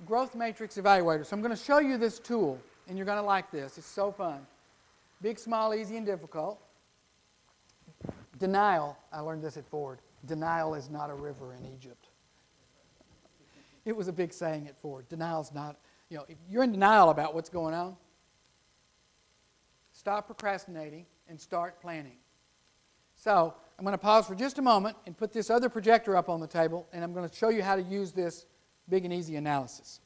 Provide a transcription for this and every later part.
growth matrix evaluator. So I'm going to show you this tool, and you're going to like this. It's so fun. Big, small, easy, and difficult. Denial. I learned this at Ford. Denial is not a river in Egypt. It was a big saying at Ford. Denial's not, if you're in denial about what's going on, stop procrastinating and start planning. So I'm going to pause for just a moment and put this other projector up on the table, and I'm going to show you how to use this big and easy analysis.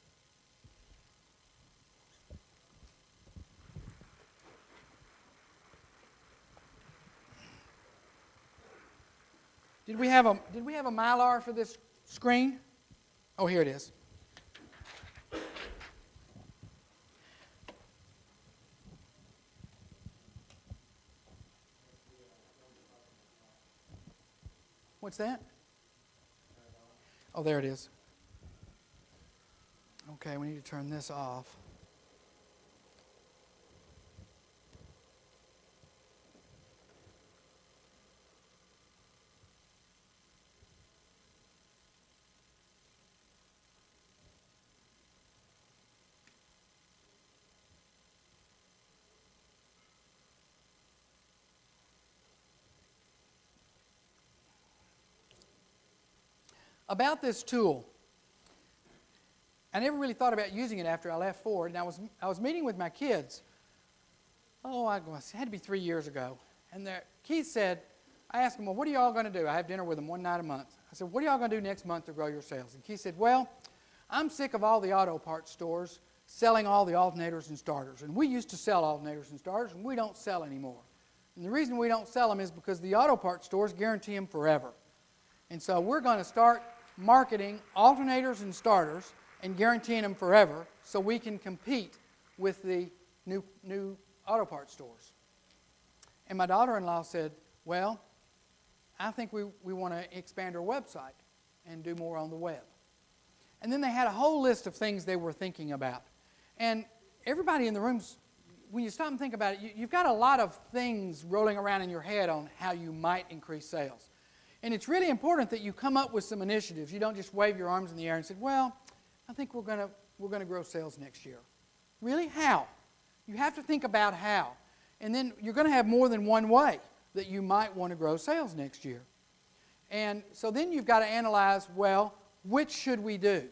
Did we have a Mylar for this screen? Oh, here it is. What's that? Oh, there it is. Okay, we need to turn this off. About this tool, I never really thought about using it after I left Ford, and I was meeting with my kids. Oh, it had to be 3 years ago. And Keith said, I asked him, well, what are y'all going to do? I have dinner with him one night a month. I said, what are y'all going to do next month to grow your sales? And Keith said, well, I'm sick of all the auto parts stores selling all the alternators and starters. And we used to sell alternators and starters, and we don't sell anymore. And the reason we don't sell them is because the auto parts stores guarantee them forever. And so we're going to start marketing alternators and starters and guaranteeing them forever so we can compete with the new auto parts stores. And my daughter-in-law said, well, I think we want to expand our website and do more on the web. And then they had a whole list of things they were thinking about. And everybody in the rooms, when you stop and think about it, you've got a lot of things rolling around in your head on how you might increase sales. And it's really important that you come up with some initiatives. You don't just wave your arms in the air and say, well, I think we're going to grow sales next year. Really? How? You have to think about how. And then you're going to have more than one way that you might want to grow sales next year. And so then you've got to analyze, well, which should we do?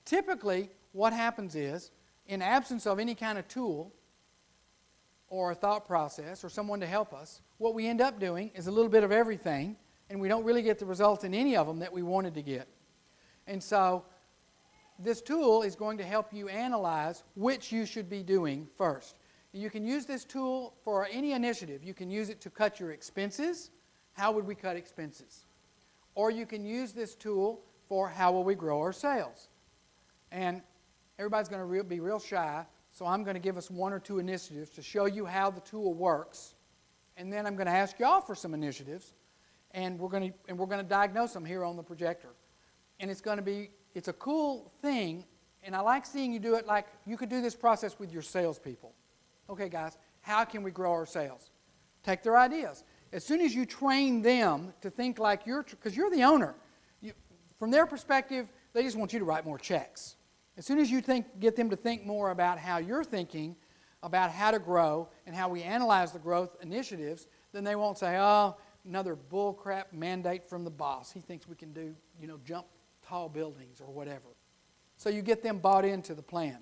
Typically, what happens is, in absence of any kind of tool or a thought process or someone to help us, what we end up doing is a little bit of everything, and we don't really get the results in any of them that we wanted to get. And so this tool is going to help you analyze which you should be doing first. You can use this tool for any initiative. You can use it to cut your expenses. How would we cut expenses? Or you can use this tool for how will we grow our sales. And everybody's going to be real shy, so I'm going to give us one or two initiatives to show you how the tool works. And then I'm going to ask y'all for some initiatives. And we're going to diagnose them here on the projector. And it's a cool thing, and I like seeing you do it like you could do this process with your salespeople. Okay, guys, how can we grow our sales? Take their ideas. As soon as you train them to think like because you're the owner. From their perspective, they just want you to write more checks. As soon as you get them to think more about how you're thinking, about how to grow, and how we analyze the growth initiatives, then they won't say, oh, another bullcrap mandate from the boss. He thinks we can do, jump tall buildings or whatever. So you get them bought into the plan.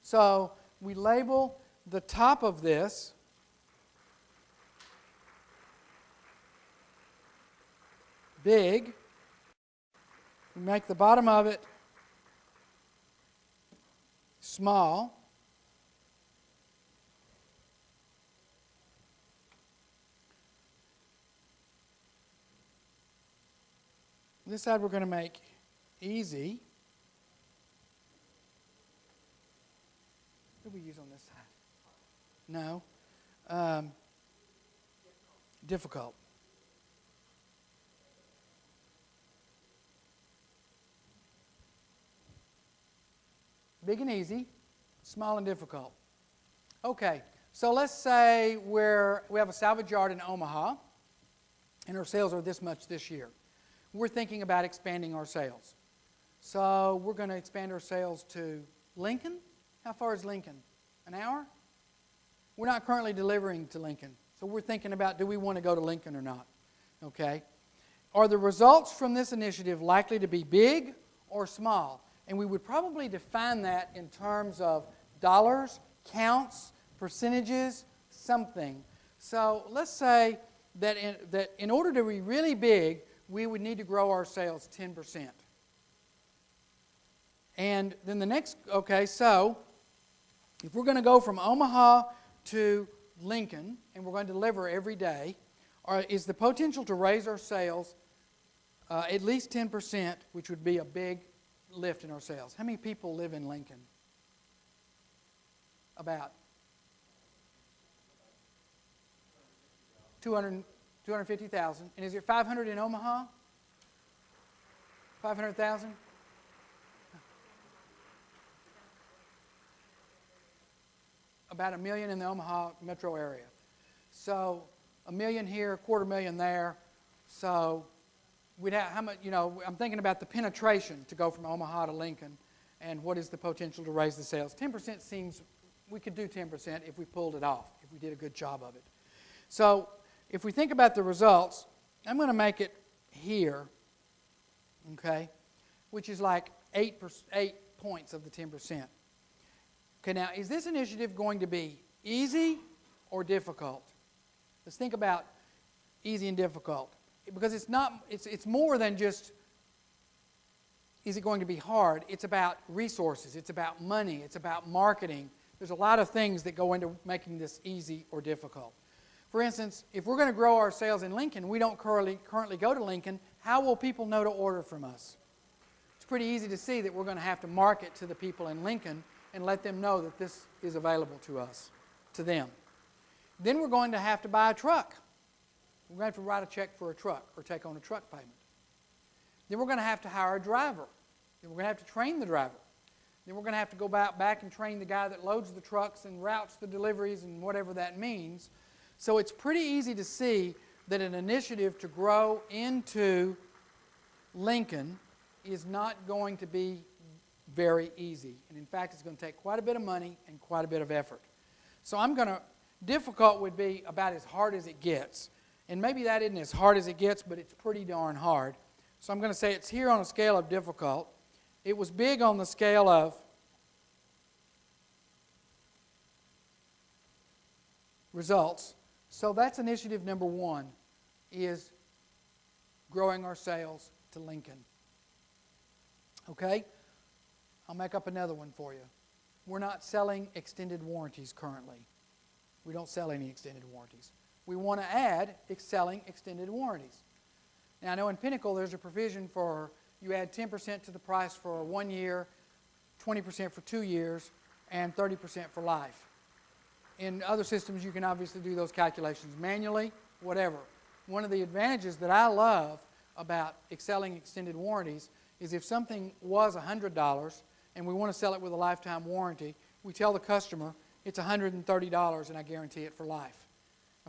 So we label the top of this big. We make the bottom of it small. This side we're going to make easy. What do we use on this side? No. Difficult. Big and easy, small and difficult. Okay, so let's say we have a salvage yard in Omaha, and our sales are this much this year. We're thinking about expanding our sales. So we're going to expand our sales to Lincoln. How far is Lincoln? An hour? We're not currently delivering to Lincoln. So we're thinking about, do we want to go to Lincoln or not? Okay. Are the results from this initiative likely to be big or small? And we would probably define that in terms of dollars, counts, percentages, something. So let's say that in order to be really big, we would need to grow our sales 10%. And then the next, okay, so if we're going to go from Omaha to Lincoln, and we're going to deliver every day, is the potential to raise our sales at least 10%, which would be a big lift in our sales. How many people live in Lincoln? About 250,000. And is it 500 in Omaha? 500,000? About 1 million in the Omaha metro area. So 1 million here, 250,000 there. So we'd have how much, I'm thinking about the penetration to go from Omaha to Lincoln and what is the potential to raise the sales. 10% seems, we could do 10% if we pulled it off, if we did a good job of it. So if we think about the results, I'm going to make it here, okay, which is like 8 points of the 10%. Okay, now, is this initiative going to be easy or difficult? Let's think about easy and difficult. Because it's more than just, is it going to be hard? It's about resources. It's about money. It's about marketing. There's a lot of things that go into making this easy or difficult. For instance, if we're going to grow our sales in Lincoln, we don't currently go to Lincoln, how will people know to order from us? It's pretty easy to see that we're going to have to market to the people in Lincoln and let them know that this is available to us, to them. Then we're going to have to buy a truck. We're going to have to write a check for a truck or take on a truck payment. Then we're going to have to hire a driver. Then we're going to have to train the driver. Then we're going to have to go back and train the guy that loads the trucks and routes the deliveries and whatever that means. So it's pretty easy to see that an initiative to grow into Lincoln is not going to be very easy. And in fact, it's going to take quite a bit of money and quite a bit of effort. So difficult would be about as hard as it gets. And maybe that isn't as hard as it gets, but it's pretty darn hard. So I'm going to say it's here on a scale of difficult. It was big on the scale of results. So that's initiative number 1, is growing our sales to Lincoln. Okay? I'll make up another one for you. We're not selling extended warranties currently. We don't sell any extended warranties. We want to add selling extended warranties. Now, I know in Pinnacle there's a provision for you add 10% to the price for 1 year, 20% for 2 years, and 30% for life. In other systems, you can obviously do those calculations manually, whatever. One of the advantages that I love about selling extended warranties is if something was $100 and we want to sell it with a lifetime warranty, we tell the customer it's $130 and I guarantee it for life.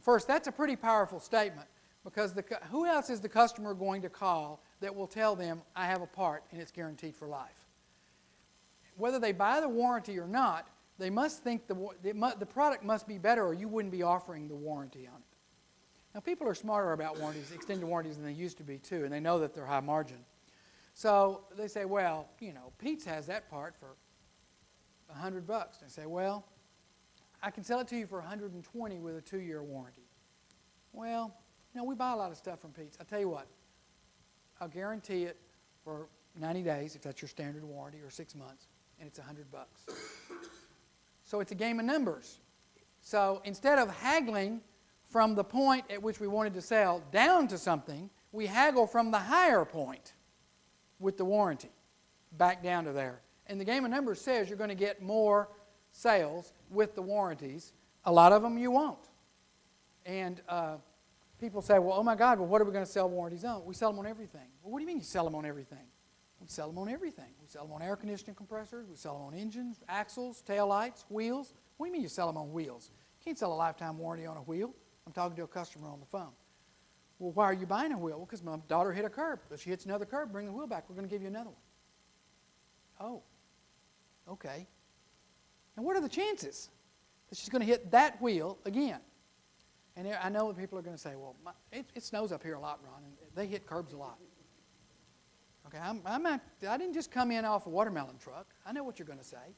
First, that's a pretty powerful statement because who else is the customer going to call that will tell them, I have a part and it's guaranteed for life? Whether they buy the warranty or not, they must think the product must be better or you wouldn't be offering the warranty on it. Now, people are smarter about warranties, extended warranties, than they used to be too, and they know that they're high margin. So they say, well, Pete's has that part for $100. They say, well, I can sell it to you for $120 with a 2-year warranty. Well, we buy a lot of stuff from Pete's. I'll tell you what, I'll guarantee it for 90 days, if that's your standard warranty, or 6 months, and it's $100. So it's a game of numbers. So instead of haggling from the point at which we wanted to sell down to something, we haggle from the higher point with the warranty back down to there. And the game of numbers says you're going to get more sales with the warranties. A lot of them you won't. And people say, well, oh my God, well, what are we going to sell warranties on? We sell them on everything. Well, what do you mean you sell them on everything? We sell them on everything. We sell them on air conditioning compressors. We sell them on engines, axles, taillights, wheels. What do you mean you sell them on wheels? You can't sell a lifetime warranty on a wheel. I'm talking to a customer on the phone. Well, why are you buying a wheel? Well, because my daughter hit a curb. If she hits another curb, bring the wheel back. We're going to give you another one. Oh, okay. And what are the chances that she's going to hit that wheel again? And I know that people are going to say, well, it snows up here a lot, Ron, and they hit curbs a lot. Okay, I didn't just come in off a watermelon truck. I know what you're going to say.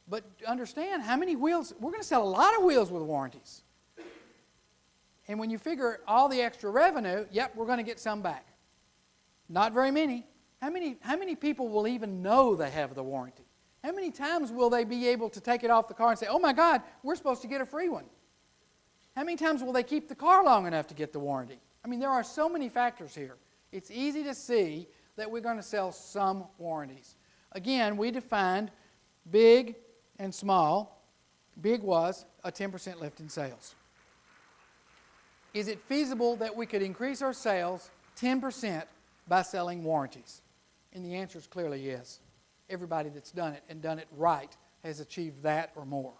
But understand how many wheels, we're going to sell a lot of wheels with warranties. And when you figure all the extra revenue, yep, we're going to get some back. Not very many. How many people will even know they have the warranty? How many times will they be able to take it off the car and say, oh my God, we're supposed to get a free one? How many times will they keep the car long enough to get the warranty? I mean, there are so many factors here. It's easy to see that we're going to sell some warranties. Again, we defined big and small. Big was a 10% lift in sales. Is it feasible that we could increase our sales 10% by selling warranties? And the answer is clearly yes. Everybody that's done it and done it right has achieved that or more.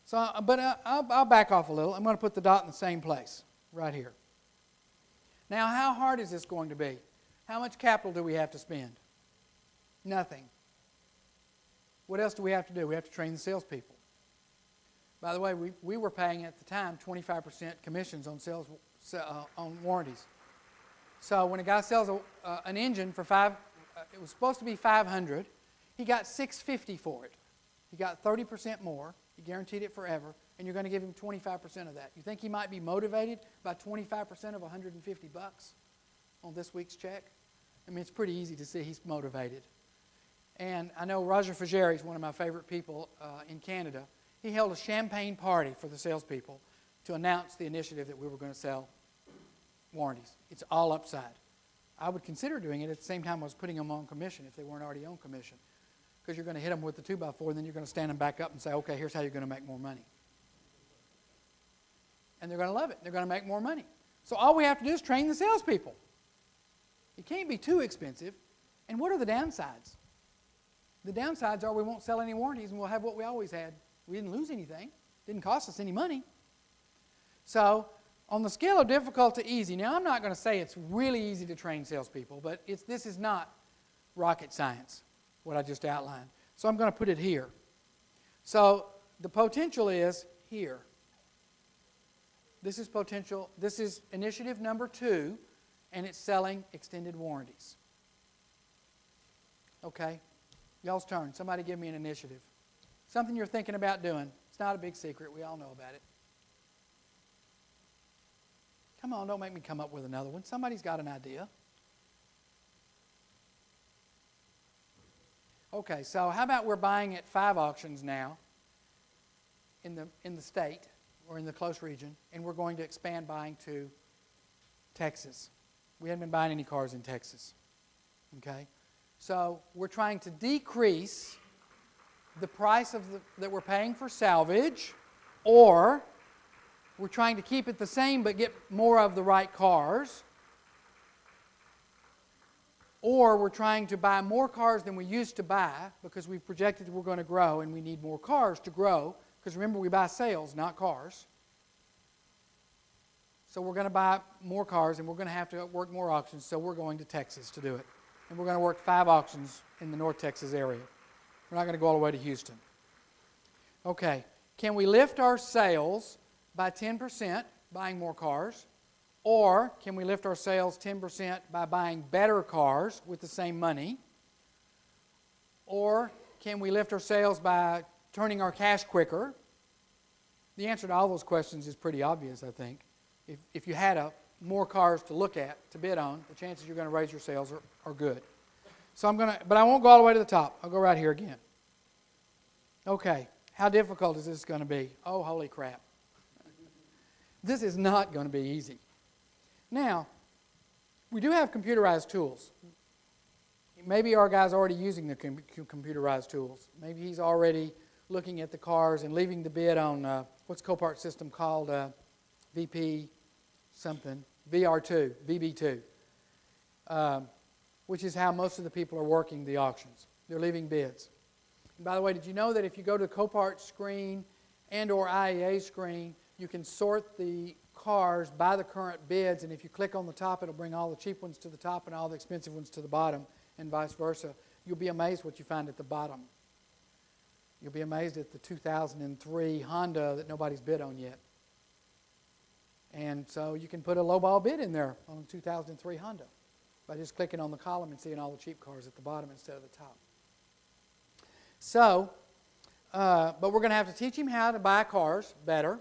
So, but I'll back off a little. I'm going to put the dot in the same place, right here. Now, how hard is this going to be? How much capital do we have to spend? Nothing. What else do we have to do? We have to train the salespeople. By the way, we were paying at the time 25% commissions on sales on warranties. So when a guy sells an engine for it was supposed to be $500. He got $650 for it. He got 30% more. He guaranteed it forever, and you're going to give him 25% of that. You think he might be motivated by 25% of $150 on this week's check? I mean, it's pretty easy to see he's motivated. And I know Roger Fugere is one of my favorite people in Canada. He held a champagne party for the salespeople to announce the initiative that we were going to sell warranties. It's all upside. I would consider doing it at the same time I was putting them on commission if they weren't already on commission. Because you're going to hit them with the 2x4 and then you're going to stand them back up and say, okay, here's how you're going to make more money. And they're going to love it. They're going to make more money. So all we have to do is train the salespeople. It can't be too expensive. And what are the downsides? The downsides are we won't sell any warranties and we'll have what we always had. We didn't lose anything. It didn't cost us any money. So on the scale of difficult to easy, now I'm not going to say it's really easy to train salespeople, but this is not rocket science, what I just outlined. So I'm going to put it here. So the potential is here. This is potential. This is initiative number 2, and it's selling extended warranties. Okay? Y'all's turn. Somebody give me an initiative. Something you're thinking about doing. It's not a big secret. We all know about it. Come on, don't make me come up with another one. Somebody's got an idea. Okay, so how about we're buying at 5 auctions now in the state or in the close region, and we're going to expand buying to Texas. We haven't been buying any cars in Texas. Okay? So we're trying to decrease the price that we're paying for salvage, or we're trying to keep it the same but get more of the right cars, or we're trying to buy more cars than we used to buy because we've projected that we're going to grow and we need more cars to grow, because remember, we buy sales, not cars. So we're going to buy more cars and we're going to have to work more auctions, so we're going to Texas to do it. And we're going to work 5 auctions in the North Texas area. We're not going to go all the way to Houston. Okay, can we lift our sales by 10% buying more cars? Or can we lift our sales 10% by buying better cars with the same money? Or can we lift our sales by turning our cash quicker? The answer to all those questions is pretty obvious, I think. If you had more cars to look at, to bid on, the chances you're going to raise your sales are good. So but I won't go all the way to the top. I'll go right here again. Okay, how difficult is this going to be? Oh, holy crap. This is not going to be easy. Now, we do have computerized tools. Maybe our guy's already using the computerized tools. Maybe he's already looking at the cars and leaving the bid on, what's Copart's system called? VP something, VR2, VB2, which is how most of the people are working the auctions. They're leaving bids. And by the way, did you know that if you go to the Copart screen and or IEA screen, you can sort the cars by the current bids, and if you click on the top, it'll bring all the cheap ones to the top and all the expensive ones to the bottom, and vice versa. you'll be amazed what you find at the bottom. You'll be amazed at the 2003 Honda that nobody's bid on yet. And so you can put a lowball bid in there on a 2003 Honda by just clicking on the column and seeing all the cheap cars at the bottom instead of the top. So, but we're going to have to teach him how to buy cars better.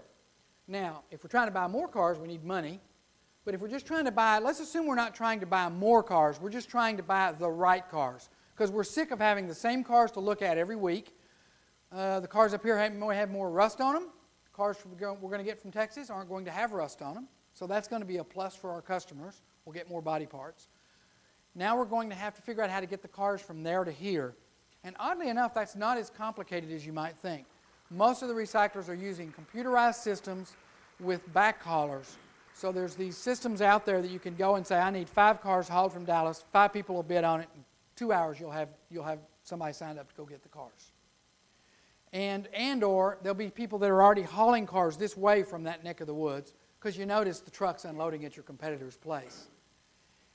Now, if we're trying to buy more cars, we need money. But if we're just trying to buy, let's assume we're not trying to buy more cars. We're just trying to buy the right cars. Because we're sick of having the same cars to look at every week. The cars up here have more rust on them. Cars we're going to get from Texas aren't going to have rust on them. So that's going to be a plus for our customers. We'll get more body parts. Now we're going to have to figure out how to get the cars from there to here. And oddly enough, that's not as complicated as you might think. Most of the recyclers are using computerized systems with backhaulers. So there's these systems out there that you can go and say, I need 5 cars hauled from Dallas. 5 people will bid on it. In 2 hours, you'll have somebody signed up to go get the cars. And/or there'll be people that are already hauling cars this way from that neck of the woods because you notice the truck's unloading at your competitor's place.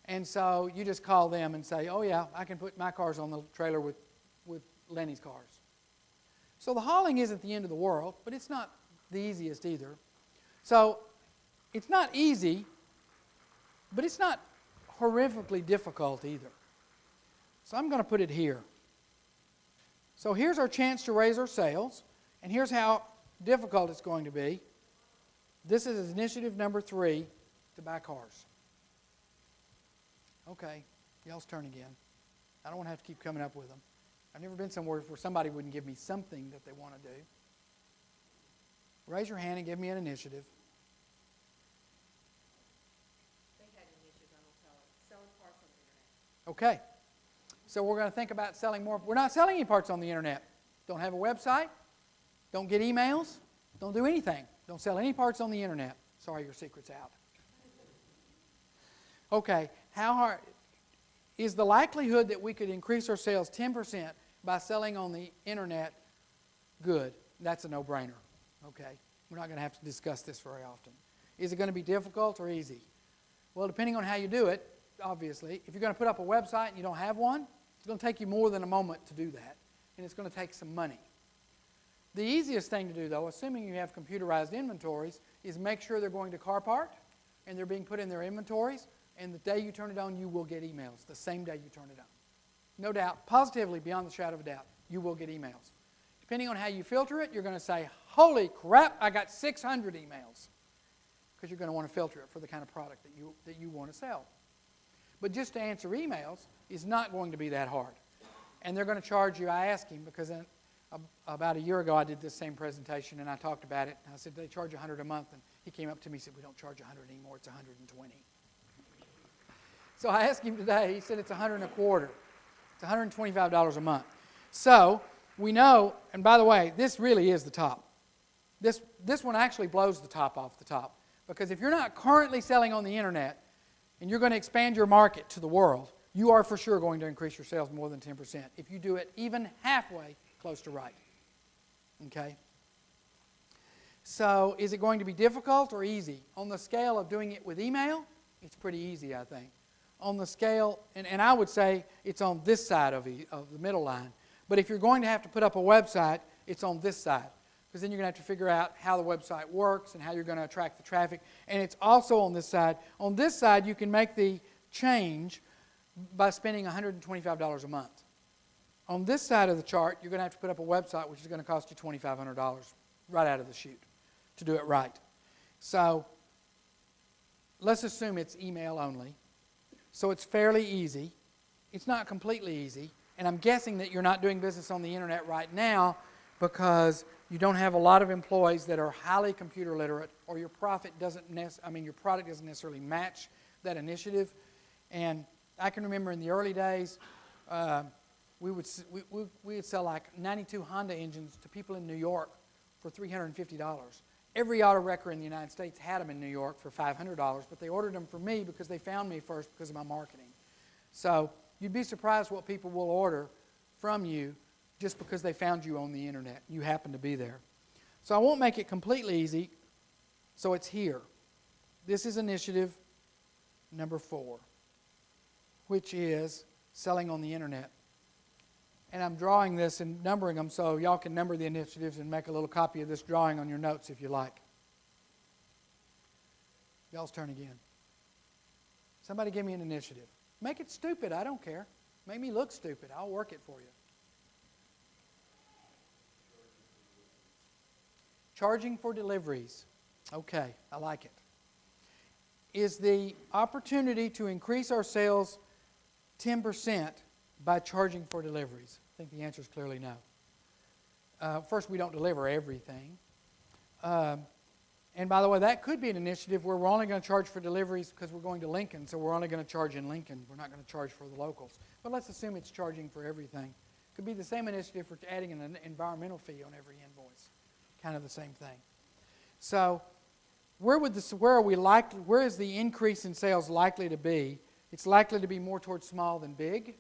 And so you just call them and say, oh yeah, I can put my cars on the trailer with Lenny's cars. So the hauling isn't the end of the world, but it's not the easiest either. So it's not easy, but it's not horrifically difficult either. So I'm going to put it here. So here's our chance to raise our sales, and here's how difficult it's going to be. This is initiative number 3, to buy cars. Okay, y'all's turn again. I don't want to have to keep coming up with them. I've never been somewhere where somebody wouldn't give me something that they want to do. Raise your hand and give me an initiative. They had an initiative, I don't tell it. Selling parts on the internet. Okay. So we're going to think about selling more. We're not selling any parts on the internet. Don't have a website. Don't get emails. Don't do anything. Don't sell any parts on the internet. Sorry, your secret's out. Okay. How hard is the likelihood that we could increase our sales 10% by selling on the internet? Good. That's a no-brainer. Okay. We're not going to have to discuss this very often. Is it going to be difficult or easy? Well, depending on how you do it, obviously. If you're going to put up a website and you don't have one, it's going to take you more than a moment to do that. And it's going to take some money. The easiest thing to do, though, assuming you have computerized inventories, is make sure they're going to CarPart and they're being put in their inventories. And the day you turn it on, you will get emails. The same day you turn it on. No doubt, positively, beyond the shadow of a doubt, you will get emails. Depending on how you filter it, you're going to say, holy crap, I got 600 emails. Because you're going to want to filter it for the kind of product that you want to sell. But just to answer emails is not going to be that hard. And they're going to charge you. I asked him because about a year ago I did this same presentation and I talked about it. I said, they charge $100 a month. And he came up to me and said, we don't charge $100 anymore. It's $120. So I asked him today. He said it's $100 a quarter. It's $125 a month. So we know, and by the way, this really is the top. This one actually blows the top off the top. Because if you're not currently selling on the internet, and you're going to expand your market to the world, you are for sure going to increase your sales more than 10% if you do it even halfway close to right. Okay? So is it going to be difficult or easy? On the scale of doing it with email, it's pretty easy, I think. On the scale, and I would say it's on this side of the middle line. But if you're going to have to put up a website, it's on this side. Because then you're going to have to figure out how the website works and how you're going to attract the traffic. And it's also on this side. On this side, you can make the change by spending $125 a month. On this side of the chart, you're going to have to put up a website, which is going to cost you $2,500 right out of the chute to do it right. So let's assume it's email only. So it's fairly easy. It's not completely easy. And I'm guessing that you're not doing business on the internet right now because you don't have a lot of employees that are highly computer literate, or your product doesn't necessarily match that initiative. And I can remember in the early days, we would sell like 92 Honda engines to people in New York for $350. Every auto wrecker in the United States had them in New York for $500, but they ordered them from me because they found me first because of my marketing. So you'd be surprised what people will order from you just because they found you on the internet. You happen to be there. So I won't make it completely easy, so it's here. This is initiative number 4, which is selling on the internet. And I'm drawing this and numbering them so y'all can number the initiatives and make a little copy of this drawing on your notes if you like. Y'all's turn again. Somebody give me an initiative. Make it stupid. I don't care. Make me look stupid. I'll work it for you. Charging for deliveries. Okay, I like it. Is the opportunity to increase our sales 10% by charging for deliveries? I think the answer is clearly no. First, we don't deliver everything. And by the way, that could be an initiative where we're only going to charge for deliveries because we're going to Lincoln, so we're only going to charge in Lincoln. We're not going to charge for the locals. But let's assume it's charging for everything. Could be the same initiative for adding an environmental fee on every invoice. Kind of the same thing. So where is the increase in sales likely to be? It's likely to be more towards small than big.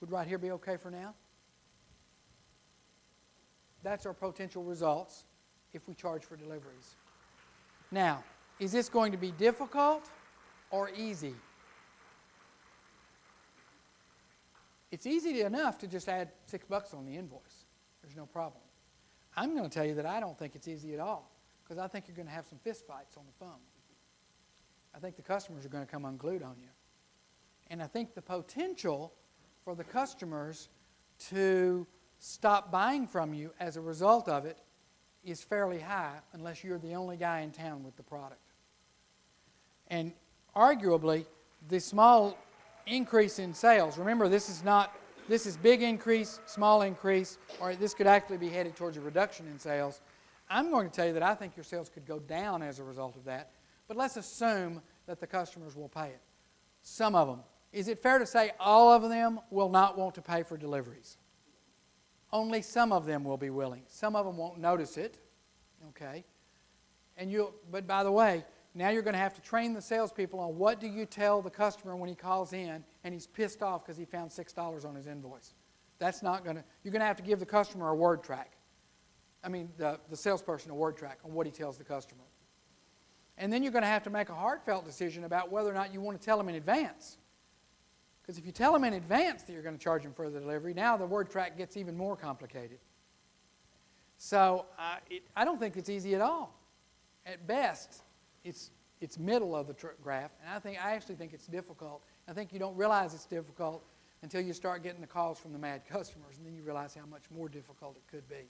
Would right here be okay for now? That's our potential results if we charge for deliveries. Now, is this going to be difficult or easy? It's easy enough to just add $6 on the invoice. There's no problem. I'm going to tell you that I don't think it's easy at all because I think you're going to have some fist fights on the phone. I think the customers are going to come unglued on you. And I think the potential for the customers to stop buying from you as a result of it is fairly high unless you're the only guy in town with the product. And arguably, the small increase in sales, remember this is big increase, small increase, or this could actually be headed towards a reduction in sales. I'm going to tell you that I think your sales could go down as a result of that, but let's assume that the customers will pay it. Some of them. Is it fair to say all of them will not want to pay for deliveries? Only some of them will be willing. Some of them won't notice it, okay? But by the way, now you're going to have to train the salespeople on what do you tell the customer when he calls in and he's pissed off because he found $6 on his invoice. That's not going to. You're going to have to give the customer a word track. I mean, the salesperson a word track on what he tells the customer. And then you're going to have to make a heartfelt decision about whether or not you want to tell him in advance. Because if you tell them in advance that you're going to charge them for the delivery, now the word track gets even more complicated. So I don't think it's easy at all. At best, it's middle of the graph, and I actually think it's difficult. I think you don't realize it's difficult until you start getting the calls from the mad customers, and then you realize how much more difficult it could be.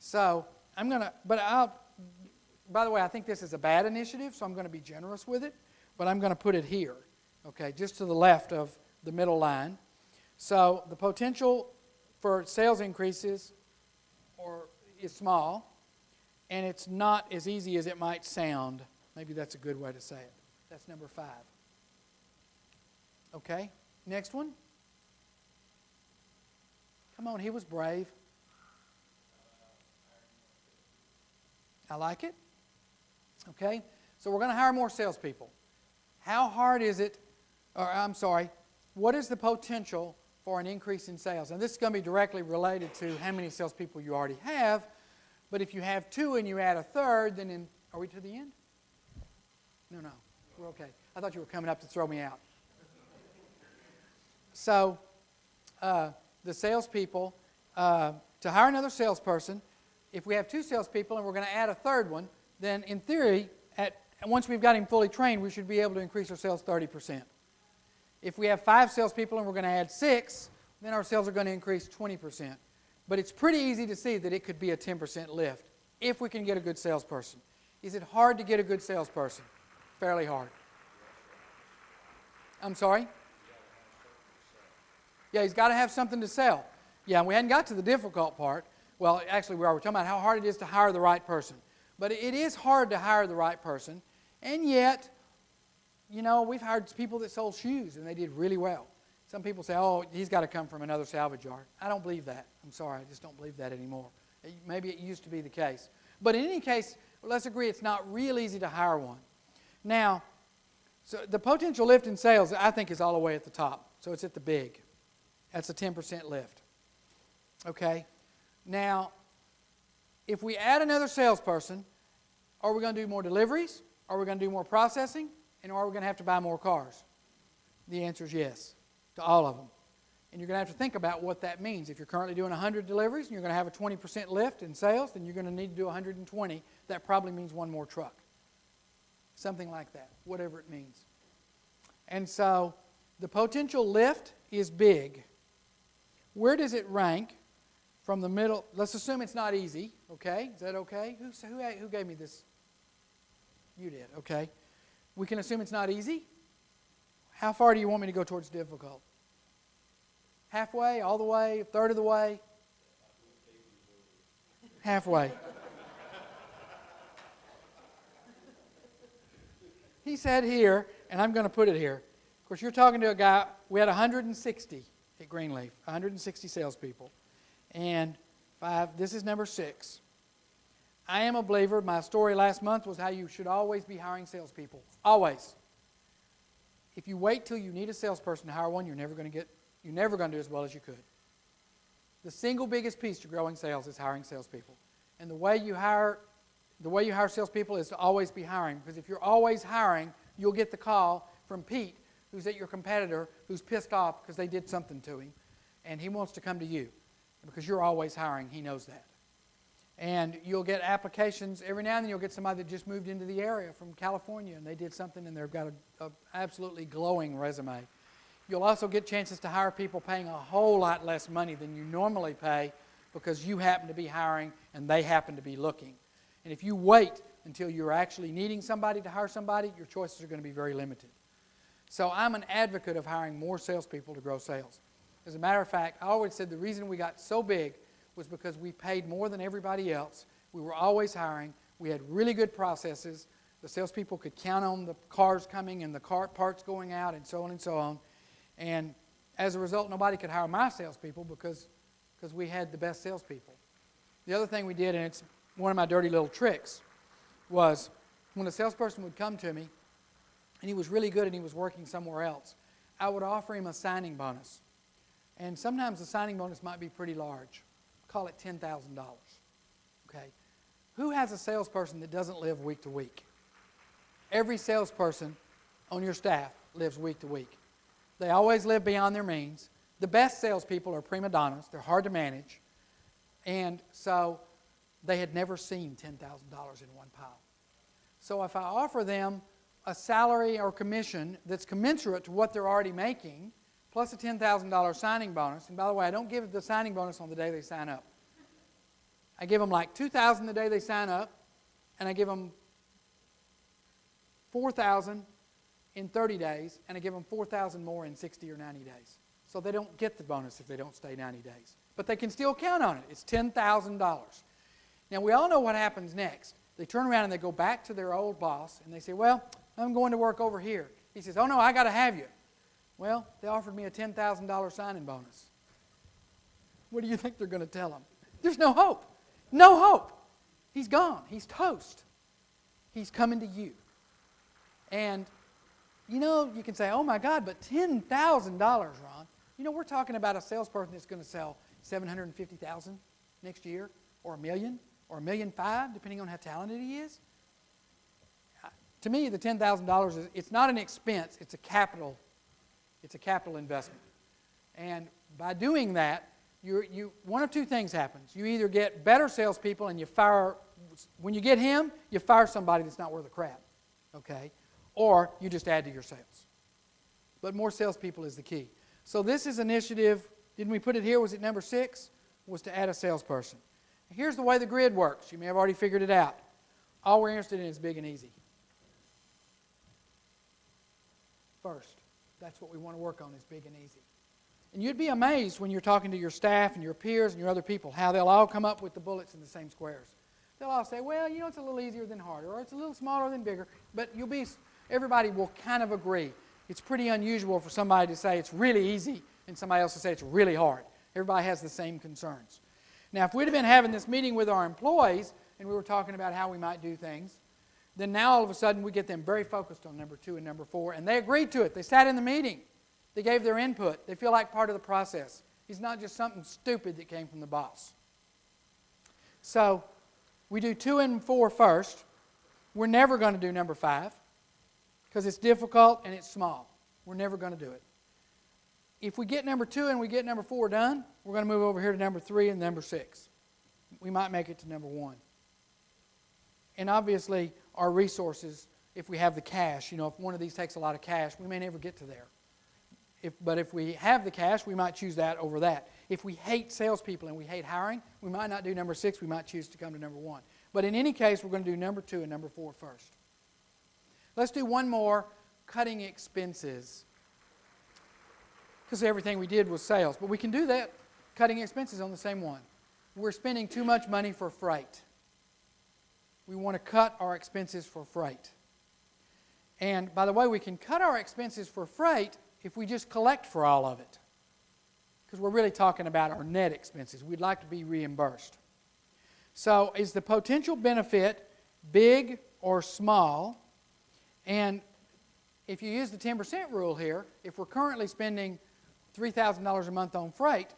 So by the way, I think this is a bad initiative, so I'm going to be generous with it, but I'm going to put it here. Okay, just to the left of the middle line. So the potential for sales increases is small, and it's not as easy as it might sound. Maybe that's a good way to say it. That's number 5. Okay, next one. Come on, he was brave. I like it. Okay, so we're going to hire more salespeople. How hard is it? What is the potential for an increase in sales? And this is going to be directly related to how many salespeople you already have. But if you have 2 and you add a third, then are we to the end? No, we're okay. I thought you were coming up to throw me out. So the salespeople, to hire another salesperson, if we have 2 salespeople and we're going to add a third one, then in theory, once we've got him fully trained, we should be able to increase our sales 30%. If we have 5 salespeople and we're going to add 6, then our sales are going to increase 20%. But it's pretty easy to see that it could be a 10% lift if we can get a good salesperson. Is it hard to get a good salesperson? Fairly hard. I'm sorry? Yeah, he's got to have something to sell. Yeah, and we hadn't got to the difficult part. Well, actually, we are. We're talking about how hard it is to hire the right person. But it is hard to hire the right person, and yet, we've hired people that sold shoes, and they did really well. Some people say, oh, he's got to come from another salvage yard. I don't believe that. I'm sorry, I just don't believe that anymore. Maybe it used to be the case. But in any case, let's agree it's not real easy to hire one. Now, so the potential lift in sales, I think, is all the way at the top. So it's at the big. That's a 10% lift. Okay? Now, if we add another salesperson, are we going to do more deliveries? Are we going to do more processing? And are we going to have to buy more cars? The answer is yes to all of them. And you're going to have to think about what that means. If you're currently doing 100 deliveries and you're going to have a 20% lift in sales, then you're going to need to do 120. That probably means one more truck. Something like that, whatever it means. And so the potential lift is big. Where does it rank from the middle? Let's assume it's not easy, okay? Is that okay? Who gave me this? You did, okay. We can assume it's not easy. How far do you want me to go towards difficult? Halfway, all the way, a third of the way? Halfway. He said here, and I'm going to put it here. Of course, you're talking to a guy, we had 160 at Greenleaf, 160 salespeople. And this is number 6. I am a believer. My story last month was how you should always be hiring salespeople. Always. If you wait till you need a salesperson to hire one, you're never going to do as well as you could. The single biggest piece to growing sales is hiring salespeople. And the way you hire salespeople is to always be hiring. Because if you're always hiring, you'll get the call from Pete, who's at your competitor, who's pissed off because they did something to him, and he wants to come to you. And because you're always hiring, he knows that. And you'll get applications. Every now and then you'll get somebody that just moved into the area from California, and they did something, and they've got an absolutely glowing resume. You'll also get chances to hire people paying a whole lot less money than you normally pay because you happen to be hiring and they happen to be looking. And if you wait until you're actually needing somebody to hire somebody, your choices are going to be very limited. So I'm an advocate of hiring more salespeople to grow sales. As a matter of fact, I always said the reason we got so big was because we paid more than everybody else. We were always hiring. We had really good processes. The salespeople could count on the cars coming and the parts going out and so on and so on. And as a result, nobody could hire my salespeople because we had the best salespeople. The other thing we did, and it's one of my dirty little tricks, was when a salesperson would come to me and he was really good and he was working somewhere else, I would offer him a signing bonus. And sometimes the signing bonus might be pretty large. Call it $10,000. Okay? Who has a salesperson that doesn't live week to week? Every salesperson on your staff lives week to week. They always live beyond their means. The best salespeople are prima donnas. They're hard to manage. And so they had never seen $10,000 in one pile. So if I offer them a salary or commission that's commensurate to what they're already making, plus a $10,000 signing bonus, and by the way, I don't give the signing bonus on the day they sign up. I give them like $2,000 the day they sign up, and I give them $4,000 in 30 days, and I give them $4,000 more in 60 or 90 days. So they don't get the bonus if they don't stay 90 days. But they can still count on it. It's $10,000. Now, we all know what happens next. They turn around and they go back to their old boss, and they say, well, I'm going to work over here. He says, oh, no, I got to have you. Well, they offered me a $10,000 signing bonus. What do you think they're going to tell him? There's no hope. No hope. He's gone. He's toast. He's coming to you. And, you know, you can say, oh, my God, but $10,000, Ron. You know, we're talking about a salesperson that's going to sell $750,000 next year, or $1 million, or $1.5 million, depending on how talented he is. To me, the $10,000 it's not an expense, it's a capital investment. And by doing that, one of two things happens. You either get better salespeople and you fire, when you get him, you fire somebody that's not worth a crap, okay? Or you just add to your sales. But more salespeople is the key. So this is initiative, didn't we put it here? Was it number 6? Was to add a salesperson. Here's the way the grid works. You may have already figured it out. All we're interested in is big and easy. First, that's what we want to work on is big and easy. And you'd be amazed when you're talking to your staff and your peers and your other people how they'll all come up with the bullets in the same squares. They'll all say, well, you know, it's a little easier than harder, or it's a little smaller than bigger, but everybody will kind of agree. It's pretty unusual for somebody to say it's really easy and somebody else to say it's really hard. Everybody has the same concerns. Now, if we'd have been having this meeting with our employees and we were talking about how we might do things, then now all of a sudden we get them very focused on number 2 and number 4, and they agreed to it. They sat in the meeting. They gave their input. They feel like part of the process. It's not just something stupid that came from the boss. So we do 2 and 4 first. We're never going to do number 5 because it's difficult and it's small. We're never going to do it. if we get number 2 and we get number 4 done, we're going to move over here to number 3 and number 6. We might make it to number 1. And obviously, our resources, if we have the cash, if one of these takes a lot of cash, we may never get to there. But if we have the cash, we might choose that over that. If we hate salespeople and we hate hiring, we might not do number 6. We might choose to come to number 1. But in any case, we're going to do number 2 and number 4 first. Let's do one more, cutting expenses. Because everything we did was sales. But we can do that, cutting expenses on the same one. We're spending too much money for freight. We want to cut our expenses for freight. And by the way, we can cut our expenses for freight if we just collect for all of it. Because we're really talking about our net expenses. We'd like to be reimbursed. So is the potential benefit big or small? And if you use the 10% rule here, if we're currently spending $3,000 a month on freight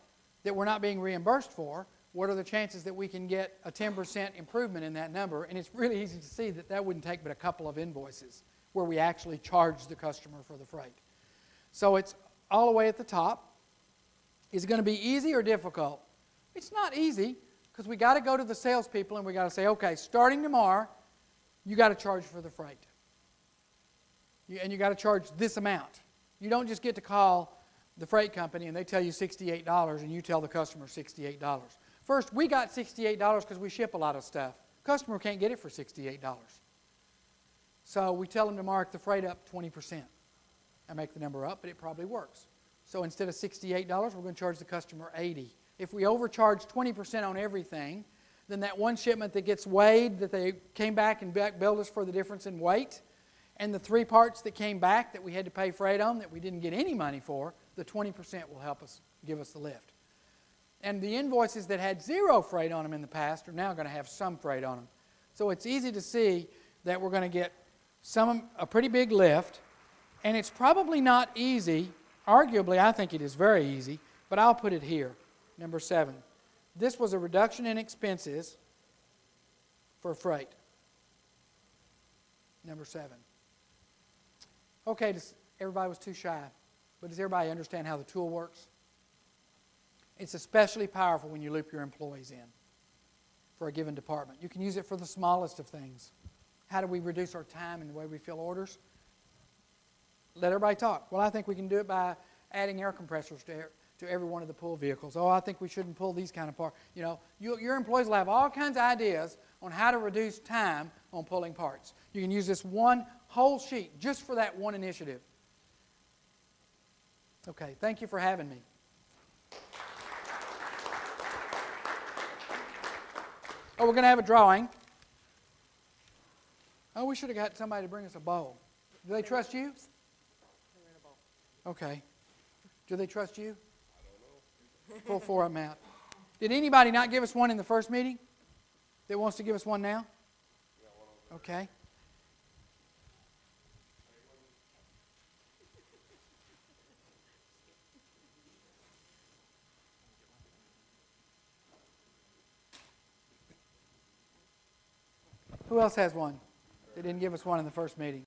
that we're not being reimbursed for, what are the chances that we can get a 10% improvement in that number? And it's really easy to see that that wouldn't take but a couple of invoices where we actually charge the customer for the freight. So it's all the way at the top. Is it going to be easy or difficult? It's not easy because we got to go to the salespeople and we got to say, okay, starting tomorrow, you got to charge for the freight. And you got to charge this amount. You don't just get to call the freight company and they tell you $68 and you tell the customer $68. First, we got $68 because we ship a lot of stuff. Customer can't get it for $68. So we tell them to mark the freight up 20%. I make the number up, but it probably works. So instead of $68, we're going to charge the customer $80. If we overcharge 20% on everything, then that one shipment that gets weighed, that they came back and billed us for the difference in weight, and the 3 parts that came back that we had to pay freight on that we didn't get any money for, the 20% will help us, give us the lift. And the invoices that had 0 freight on them in the past are now going to have some freight on them. So it's easy to see that we're going to get a pretty big lift, and it's probably not easy. Arguably, I think it is very easy, but I'll put it here, number 7. This was a reduction in expenses for freight. Number 7. Okay, everybody was too shy, but does everybody understand how the tool works? It's especially powerful when you loop your employees in for a given department. You can use it for the smallest of things. How do we reduce our time in the way we fill orders? Let everybody talk. Well, I think we can do it by adding air compressors to every one of the pull vehicles. Oh, I think we shouldn't pull these kind of parts. Your employees will have all kinds of ideas on how to reduce time on pulling parts. You can use this one whole sheet just for that one initiative. Okay, thank you for having me. Oh, we're going to have a drawing. Oh, we should have got somebody to bring us a bowl. Do they trust you? Okay. Do they trust you? I don't know. Pull 4 of them out. Did anybody not give us one in the first meeting that wants to give us one now? Okay. Who else has one? They didn't give us one in the first meeting.